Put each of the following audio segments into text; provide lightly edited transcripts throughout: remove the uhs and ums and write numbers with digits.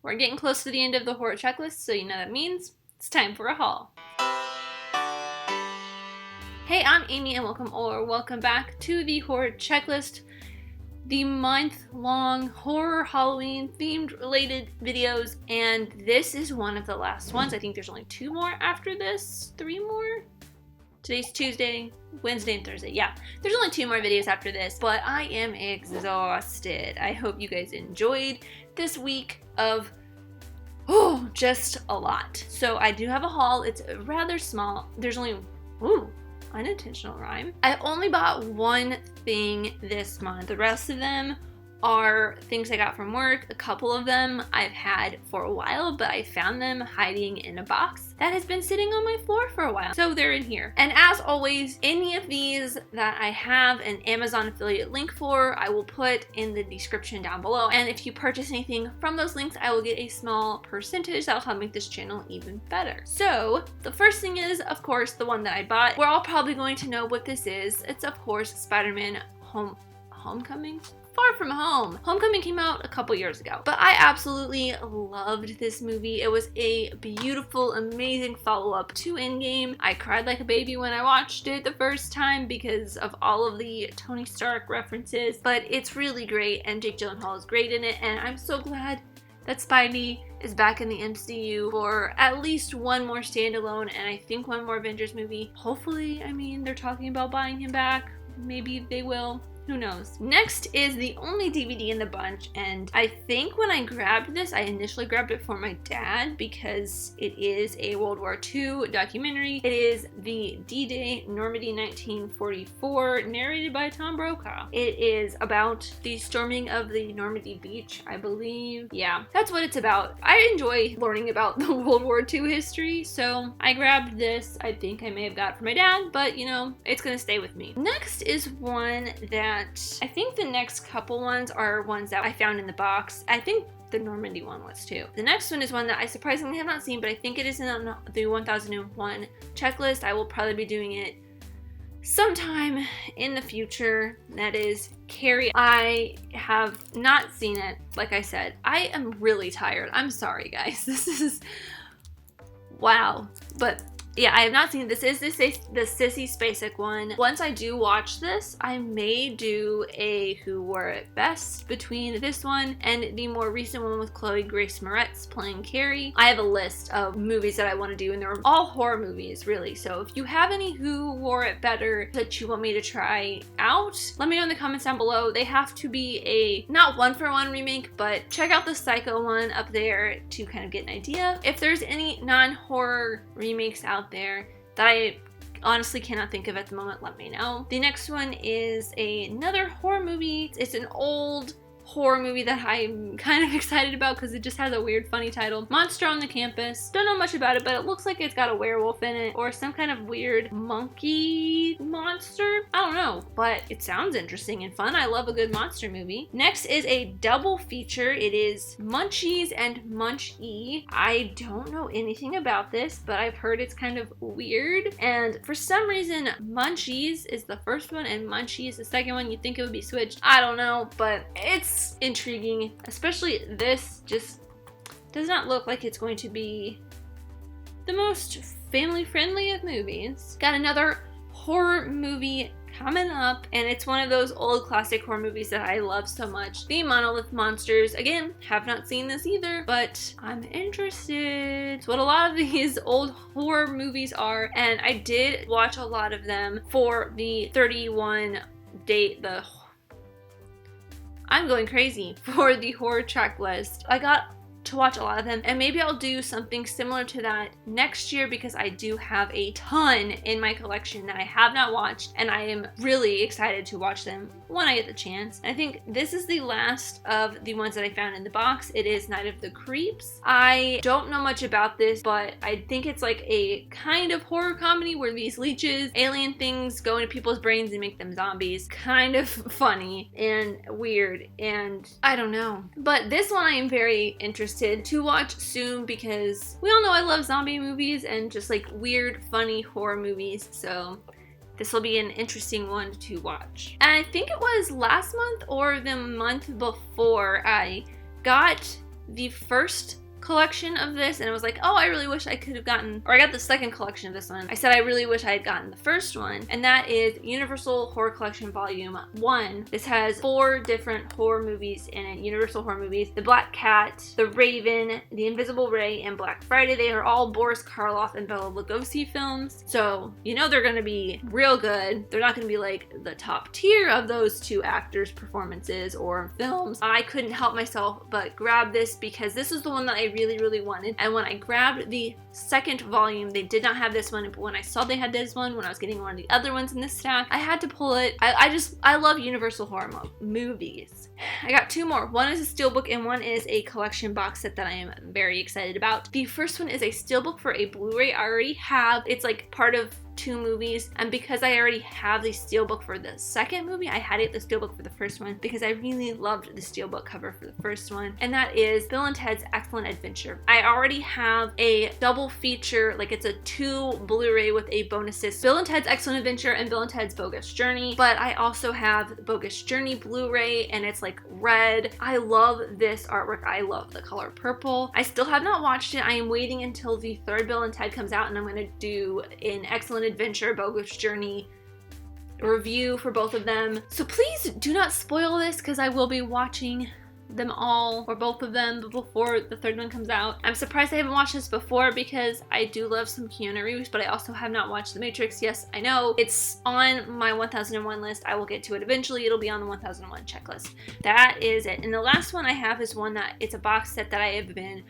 We're getting close to the end of the horror checklist, so you know that means it's time for a haul. Hey, I'm Amy and welcome back to the horror checklist, the month-long horror Halloween themed related videos, and this is one of the last ones. I think there's only 2 more after this, 3 more? Today's Tuesday, Wednesday, and Thursday. Yeah, there's only 2 more videos after this, but I am exhausted. I hope you guys enjoyed this week of, just a lot. So I do have a haul. It's rather small. There's only, unintentional rhyme. I only bought one thing this month. The rest of them are things I got from work. A couple of them I've had for a while, but I found them hiding in a box that has been sitting on my floor for a while. So they're in here. And as always, any of these that I have an Amazon affiliate link for, I will put in the description down below. And if you purchase anything from those links, I will get a small percentage that'll help make this channel even better. So the first thing is, of course, the one that I bought. We're all probably going to know what this is. It's, of course, Spider-Man Homecoming? Far From Home. Homecoming came out a couple years ago, but I absolutely loved this movie. It was a beautiful, amazing follow-up to Endgame. I cried like a baby when I watched it the first time because of all of the Tony Stark references, but it's really great, and Jake Gyllenhaal is great in it, and I'm so glad that Spidey is back in the MCU for at least one more standalone, and I think one more Avengers movie. Hopefully, I mean, they're talking about buying him back. Maybe they will. Who knows? Next is the only DVD in the bunch, and I think when I grabbed this, I initially grabbed it for my dad because it is a World War II documentary. It is the D-Day Normandy 1944, narrated by Tom Brokaw. It is about the storming of the Normandy beach, I believe. Yeah, that's what it's about. I enjoy learning about the World War II history, so I grabbed this. I think I may have got it for my dad, but you know, it's gonna stay with me. Next is one that I think the next couple ones are ones that I found in the box. I think the Normandy one was too. The next one is one that I surprisingly have not seen, but I think it is in the 1001 checklist. I will probably be doing it sometime in the future. That is Carrie. I have not seen it. Like I said, I am really tired. I'm sorry, guys. This is, wow. But yeah, I have not seen it. This is the Sissy Spacek one. Once I do watch this, I may do a Who Wore It Best between this one and the more recent one with Chloe Grace Moretz playing Carrie. I have a list of movies that I want to do, and they're all horror movies, really. So if you have any Who Wore It Better that you want me to try out, let me know in the comments down below. They have to be a not one-for-one remake, but check out the Psycho one up there to kind of get an idea. If there's any non-horror remakes out there that I honestly cannot think of at the moment, let me know. The next one is another horror movie. It's an old horror movie that I'm kind of excited about because it just has a weird, funny title. Monster on the Campus. Don't know much about it, but it looks like it's got a werewolf in it or some kind of weird monkey monster. I don't know, but it sounds interesting and fun. I love a good monster movie. Next is a double feature. It is Munchies and Munch-E. I don't know anything about this, but I've heard it's kind of weird. And for some reason, Munchies is the first one and Munchie is the second one. You'd think it would be switched. I don't know, but it's intriguing, especially this just does not look like it's going to be the most family-friendly of movies. Got another horror movie coming up, and it's one of those old classic horror movies that I love so much. The Monolith Monsters. Again, have not seen this either, but I'm interested. It's what a lot of these old horror movies are, and I did watch a lot of them for the 31 date, I'm going crazy for the horror checklist. I got to watch a lot of them, and maybe I'll do something similar to that next year because I do have a ton in my collection that I have not watched, and I am really excited to watch them when I get the chance. I think this is the last of the ones that I found in the box. It is Night of the Creeps. I don't know much about this, but I think it's like a kind of horror comedy where these leeches, alien things go into people's brains and make them zombies. Kind of funny and weird, and I don't know. But this one I am very interested to watch soon because we all know I love zombie movies and just like weird, funny horror movies. So this will be an interesting one to watch. And I think it was last month or the month before I got the first collection of this and I was like, oh, I really wish I could have gotten, or I got the second collection of this one. I said I really wish I had gotten the first one, and that is Universal Horror Collection Volume 1. This has 4 different horror movies in it, Universal horror movies: The Black Cat, The Raven, The Invisible Ray, and Black Friday. They are all Boris Karloff and Bela Lugosi films, so you know they're gonna be real good. They're not gonna be like the top tier of those 2 actors' performances or films. I couldn't help myself but grab this because this is the one that I really wanted, and when I grabbed the second volume, they did not have this one, but when I saw they had this one, when I was getting one of the other ones in this stack, I had to pull it. I love Universal horror movies. I got 2 more. One is a steelbook and one is a collection box set that I am very excited about. The first one is a steelbook for a Blu-ray I already have. It's like part of 2 movies, and because I already have the steelbook for the second movie, I had the steelbook for the first one because I really loved the steelbook cover for the first one, and that is Bill and Ted's Excellent Adventure. I already have a double feature, like it's a 2 Blu-ray with a bonus disc, Bill and Ted's Excellent Adventure and Bill and Ted's Bogus Journey, but I also have Bogus Journey Blu-ray, and it's like red. I love this artwork. I love the color purple. I still have not watched it. I am waiting until the 3rd Bill and Ted comes out, and I'm going to do an Excellent Adventure, Bogus Journey review for both of them. So please do not spoil this because I will be watching them all, or both of them, before the 3rd one comes out. I'm surprised I haven't watched this before because I do love some Keanu Reeves, but I also have not watched The Matrix. Yes, I know. It's on my 1001 list. I will get to it eventually. It'll be on the 1001 checklist. That is it. And the last one I have is one that it's a box set that I have been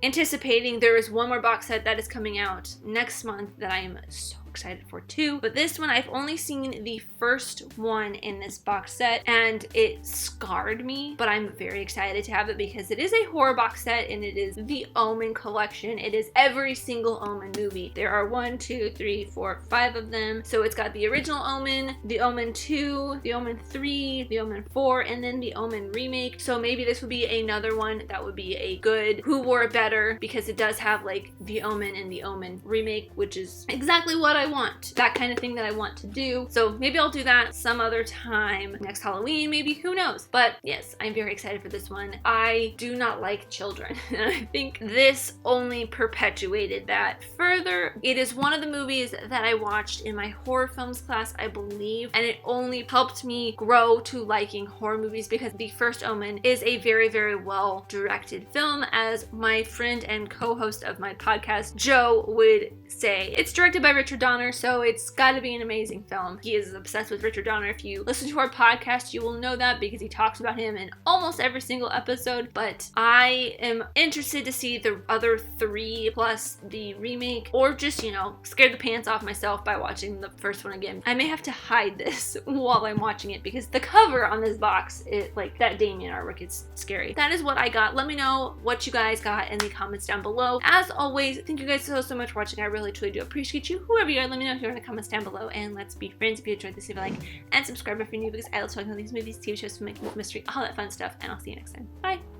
anticipating. There is one more box set that is coming out next month that I am so excited for too, but this one I've only seen the first one in this box set and it scarred me, but I'm very excited to have it because it is a horror box set and it is the Omen collection. It is every single Omen movie. There are 1, 2, 3, 4, 5 of them. So it's got the original Omen, the Omen 2, the Omen 3, the Omen 4, and then the Omen remake. So maybe this would be another one that would be a good Who Wore It Better, because it does have like the Omen and the Omen remake, which is exactly what I want. That kind of thing that I want to do. So maybe I'll do that some other time. Next Halloween, maybe, who knows? But yes, I'm very excited for this one. I do not like children. And I think this only perpetuated that further. It is one of the movies that I watched in my horror films class, I believe, and it only helped me grow to liking horror movies because the first Omen is a very well directed film, as my friend and co-host of my podcast, Joe, would say. It's directed by Richard Donner, so it's got to be an amazing film. He is obsessed with Richard Donner. If you listen to our podcast, you will know that because he talks about him in almost every single episode, but I am interested to see the other 3 plus the remake, or just, you know, scare the pants off myself by watching the first one again. I may have to hide this while I'm watching it because the cover on this box, like that Damien artwork, is scary. That is what I got. Let me know what you guys got in the comments down below. As always, thank you guys so much for watching. I really truly do appreciate you. Whoever you are, let me know here in the comments down below, and let's be friends. If you enjoyed this, leave a like and subscribe if you're new because I love talking about these movies, TV shows, filmmaking, mystery, all that fun stuff, and I'll see you next time. Bye!